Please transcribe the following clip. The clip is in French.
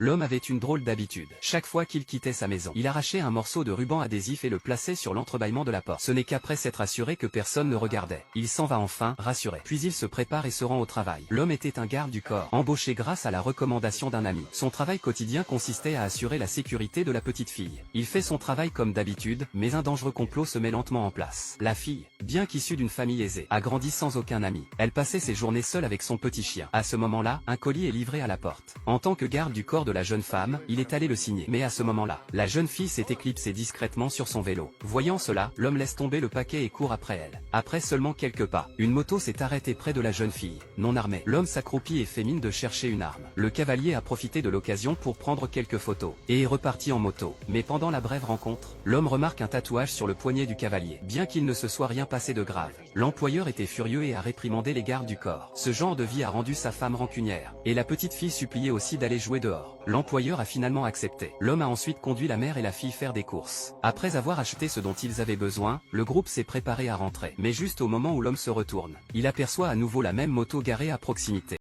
L'homme avait une drôle d'habitude. Chaque fois qu'il quittait sa maison, il arrachait un morceau de ruban adhésif et le plaçait sur l'entrebâillement de la porte. Ce n'est qu'après s'être assuré que personne ne regardait. Il s'en va enfin, rassuré. Puis il se prépare et se rend au travail. L'homme était un garde du corps, embauché grâce à la recommandation d'un ami. Son travail quotidien consistait à assurer la sécurité de la petite fille. Il fait son travail comme d'habitude, mais un dangereux complot se met lentement en place. La fille, bien qu'issue d'une famille aisée, a grandi sans aucun ami. Elle passait ses journées seule avec son petit chien. À ce moment-là, un colis est livré à la porte. En tant que garde du corps de la jeune femme, il est allé le signer. Mais à ce moment-là, la jeune fille s'est éclipsée discrètement sur son vélo. Voyant cela, l'homme laisse tomber le paquet et court après elle. Après seulement quelques pas, une moto s'est arrêtée près de la jeune fille. Non armé, l'homme s'accroupit et fait mine de chercher une arme. Le cavalier a profité de l'occasion pour prendre quelques photos, et est reparti en moto. Mais pendant la brève rencontre, l'homme remarque un tatouage sur le poignet du cavalier. Bien qu'il ne se soit rien passé de grave, l'employeur était furieux et a réprimandé les gardes du corps. Ce genre de vie a rendu sa femme rancunière, et la petite fille suppliait aussi d'aller jouer dehors. L'employeur a finalement accepté. L'homme a ensuite conduit la mère et la fille faire des courses. Après avoir acheté ce dont ils avaient besoin, le groupe s'est préparé à rentrer. Mais juste au moment où l'homme se retourne, il aperçoit à nouveau la même moto garée à proximité.